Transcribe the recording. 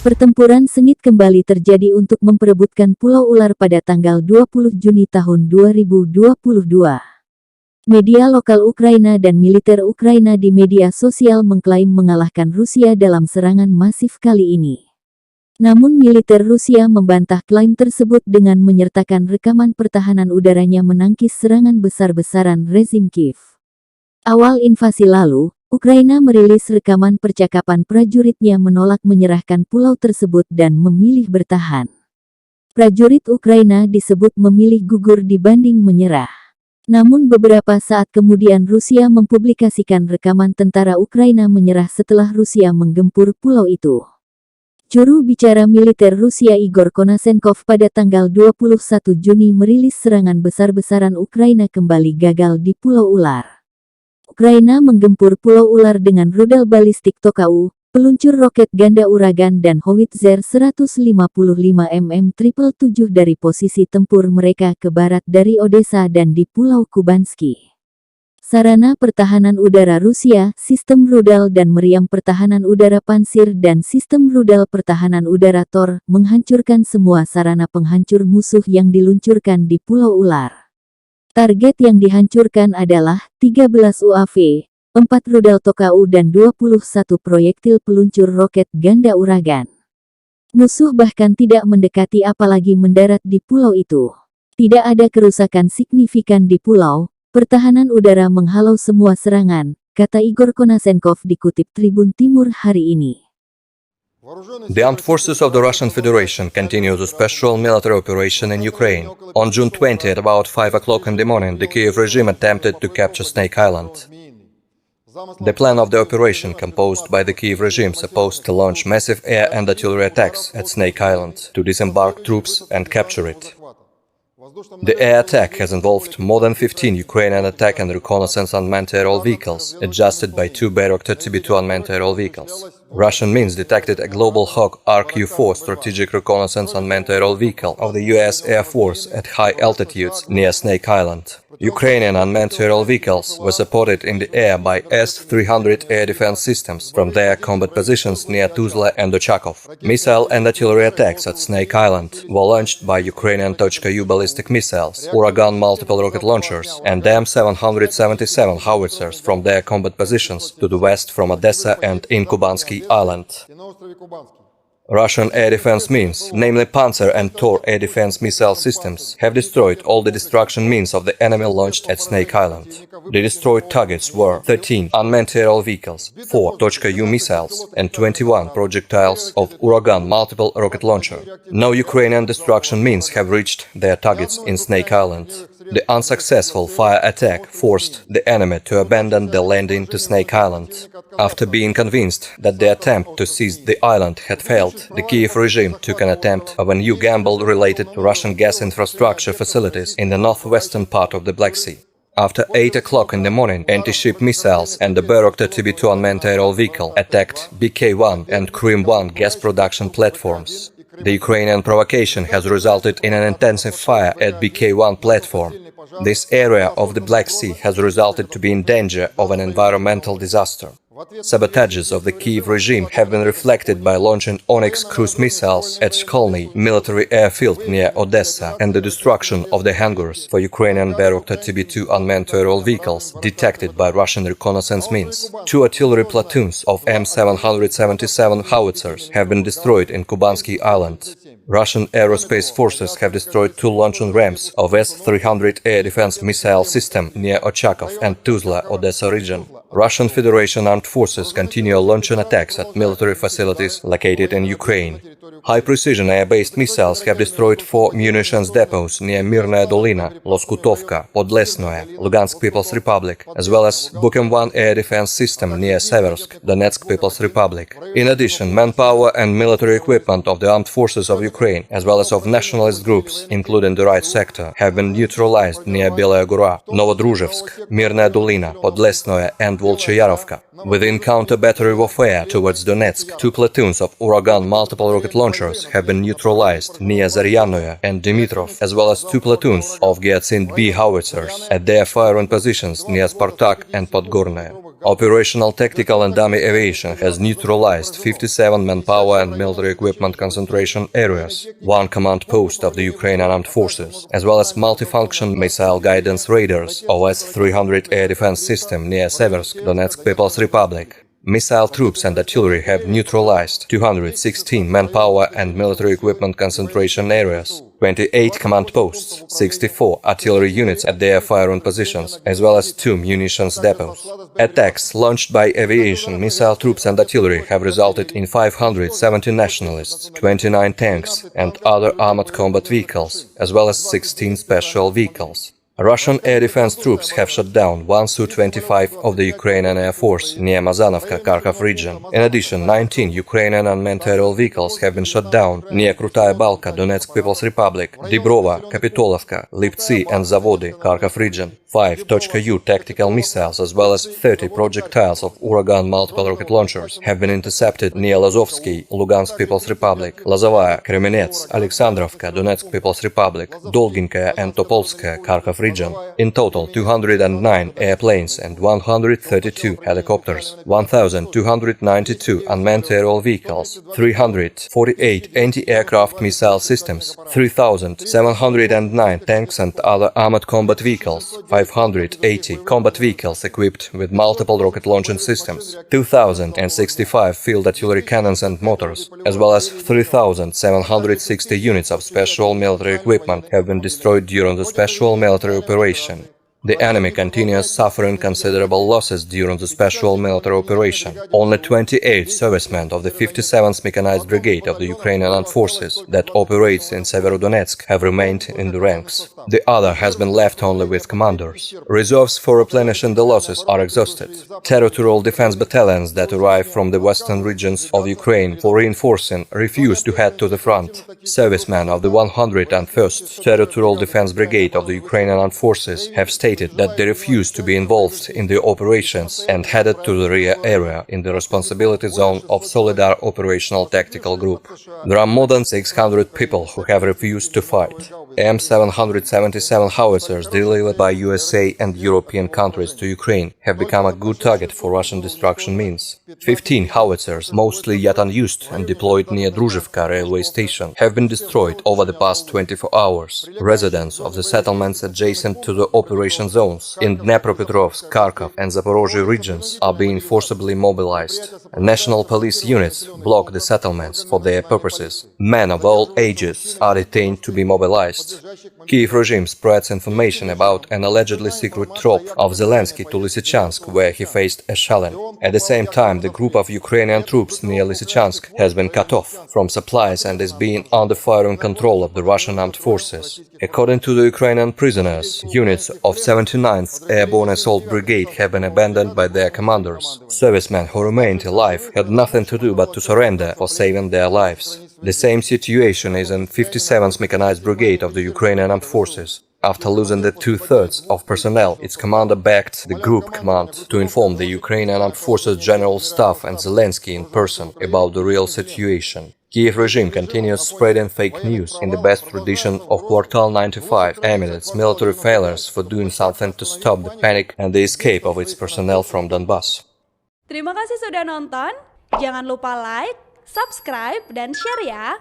Pertempuran sengit kembali terjadi untuk memperebutkan Pulau Ular pada tanggal 20 Juni tahun 2022. Media lokal Ukraina dan militer Ukraina di media sosial mengklaim mengalahkan Rusia dalam serangan masif kali ini. Namun militer Rusia membantah klaim tersebut dengan menyertakan rekaman pertahanan udaranya menangkis serangan besar-besaran rezim Kiev. Awal invasi lalu, Ukraina merilis rekaman percakapan prajuritnya menolak menyerahkan pulau tersebut dan memilih bertahan. Prajurit Ukraina disebut memilih gugur dibanding menyerah. Namun beberapa saat kemudian Rusia mempublikasikan rekaman tentara Ukraina menyerah setelah Rusia menggempur pulau itu. Juru bicara militer Rusia Igor Konasenkov pada tanggal 21 Juni merilis serangan besar-besaran Ukraina kembali gagal di Pulau Ular. Ukraina menggempur Pulau Ular dengan rudal balistik Tokau, peluncur roket ganda uragan dan howitzer 155 mm 777 dari posisi tempur mereka ke barat dari Odessa dan di Pulau Kubanski. Sarana pertahanan udara Rusia, sistem rudal dan meriam pertahanan udara pansir dan sistem rudal pertahanan udara Tor, menghancurkan semua sarana penghancur musuh yang diluncurkan di Pulau Ular. Target yang dihancurkan adalah 13 UAV, 4 rudal Tokau dan 21 proyektil peluncur roket ganda uragan. Musuh bahkan tidak mendekati apalagi mendarat di pulau itu. Tidak ada kerusakan signifikan di pulau. Pertahanan udara menghalau semua serangan, kata Igor Konasenkov dikutip Tribun Timur hari ini. The armed forces of the Russian Federation continue the special military operation in Ukraine. On June 20 at about 5 o'clock in the morning, the Kiev regime attempted to capture Snake Island. The plan of the operation, composed by the Kiev regime, supposed to launch massive air and artillery attacks at Snake Island, to disembark troops and capture it. The air attack has involved more than 15 Ukrainian attack and reconnaissance unmanned aerial vehicles, adjusted by 2 Bayraktar TB2 unmanned aerial vehicles. Russian means detected a Global Hawk RQ-4 strategic reconnaissance unmanned aerial vehicle of the US Air Force at high altitudes near Snake Island. Ukrainian unmanned aerial vehicles were supported in the air by S-300 air defense systems from their combat positions near Tuzla and Ochakov. Missile and artillery attacks at Snake Island were launched by Ukrainian .U ballistic missiles, Uragan multiple rocket launchers, and M777 howitzers from their combat positions to the west from Odessa and in Kubansky Island. Russian air defense means, namely Panzer and Tor air defense missile systems, have destroyed all the destruction means of the enemy launched at Snake Island. The destroyed targets were 13 unmanned aerial vehicles, 4 .U missiles, and 21 projectiles of Uragan multiple rocket launcher. No Ukrainian destruction means have reached their targets in Snake Island. The unsuccessful fire attack forced the enemy to abandon the landing to Snake Island. After being convinced that the attempt to seize the island had failed, the Kiev regime took an attempt of a new gamble related to Russian gas infrastructure facilities in the northwestern part of the Black Sea. After 8 o'clock in the morning, anti-ship missiles and the Bayraktar TB2 unmanned aerial vehicle attacked BK-1 and Krim-1 gas production platforms. The Ukrainian provocation has resulted in an intensive fire at BK-1 platform. This area of the Black Sea has resulted to be in danger of an environmental disaster. Sabotages of the Kiev regime have been reflected by launching Onyx cruise missiles at Shkolny military airfield near Odessa and the destruction of the hangars for Ukrainian Bayraktar TB2 unmanned aerial vehicles detected by Russian reconnaissance means. 2 artillery platoons of M777 howitzers have been destroyed in Kubansky Island. Russian aerospace forces have destroyed 2 launching ramps of S-300 air defense missile system near Ochakov and Tuzla, Odessa region. Russian Federation armed forces continue launching attacks at military facilities located in Ukraine. High-precision air-based missiles have destroyed 4 munitions depots near Mirnaya Dolina, Loskutovka, Podlesnoye, Lugansk People's Republic, as well as Bukem-1 air defense system near Seversk, Donetsk People's Republic. In addition, manpower and military equipment of the armed forces of Ukraine, as well as of nationalist groups, including the right sector, have been neutralized near Belaya Gora, Novodruzhevsk, Mirnaya Dolina, Podlesnoye and Volchayarovka. Within counter-battery warfare towards Donetsk, 2 platoons of Uragan multiple rocket launchers have been neutralized near Zaryanoye and Dimitrov, as well as 2 platoons of Gyatsin B howitzers at their firing positions near Spartak and Podgornaya. Operational tactical and dummy aviation has neutralized 57 manpower and military equipment concentration areas, 1 command post of the Ukrainian Armed Forces, as well as multifunction missile guidance radars OS-300 air defense system near Seversk, Donetsk People's Republic. Missile troops and artillery have neutralized 216 manpower and military equipment concentration areas, 28 command posts, 64 artillery units at their firing positions, as well as 2 munitions depots. Attacks launched by aviation, missile troops and artillery have resulted in 570 nationalists, 29 tanks and other armored combat vehicles, as well as 16 special vehicles. Russian air defense troops have shot down 1 Su-25 of the Ukrainian Air Force near Mazanovka, Kharkov region. In addition, 19 Ukrainian unmanned aerial vehicles have been shot down near Krutaya Balka, Donetsk People's Republic, Dibrova, Kapitolovka, Liptsi and Zavody, Kharkov region. 5 .U tactical missiles as well as 30 projectiles of Uragan multiple rocket launchers have been intercepted near Lazovsky, Lugansk People's Republic, Lazovaya, Kremenets, Alexandrovka, Donetsk People's Republic, Dolginkaya and Topolskaya, Kharkov region. In total, 209 airplanes and 132 helicopters, 1,292 unmanned aerial vehicles, 348 anti-aircraft missile systems, 3,709 tanks and other armored combat vehicles, 580 combat vehicles equipped with multiple rocket launching systems, 2,065 field artillery cannons and mortars, as well as 3,760 units of special military equipment have been destroyed during the special military operation. The enemy continues suffering considerable losses during the special military operation. Only 28 servicemen of the 57th Mechanized Brigade of the Ukrainian Armed Forces that operates in Severodonetsk have remained in the ranks. The other has been left only with commanders. Reserves for replenishing the losses are exhausted. Territorial defense battalions that arrive from the western regions of Ukraine for reinforcing refuse to head to the front. Servicemen of the 101st Territorial Defense Brigade of the Ukrainian Armed Forces have stated that they refused to be involved in the operations and headed to the rear area in the responsibility zone of Solidar Operational Tactical Group. There are more than 600 people who have refused to fight. M777 howitzers delivered by USA and European countries to Ukraine have become a good target for Russian destruction means. 15 howitzers, mostly yet unused and deployed near Druzhevka railway station, have been destroyed over the past 24 hours. Residents of the settlements adjacent to the operation zones in Dnepropetrovsk, Kharkov and Zaporozhye regions are being forcibly mobilized. National police units block the settlements for their purposes. Men of all ages are detained to be mobilized. Kiev regime spreads information about an allegedly secret troop of Zelensky to Lysychansk, where he faced a shelling. At the same time, the group of Ukrainian troops near Lysychansk has been cut off from supplies and is being under firing control of the Russian armed forces. According to the Ukrainian prisoners, units of 79th Airborne Assault Brigade have been abandoned by their commanders. Servicemen who remained alive had nothing to do but to surrender for saving their lives. The same situation is in 57th Mechanized Brigade of the Ukrainian Armed Forces. After losing the 2/3 of personnel, its commander backed the group command to inform the Ukrainian Armed Forces General Staff and Zelensky in person about the real situation. Kiev regime continues spreading fake news in the best tradition of Quartal 95 amid its military failures for doing something to stop the panic and the escape of its personnel from Donbas. Terima kasih sudah nonton. Jangan lupa like, subscribe, dan share ya.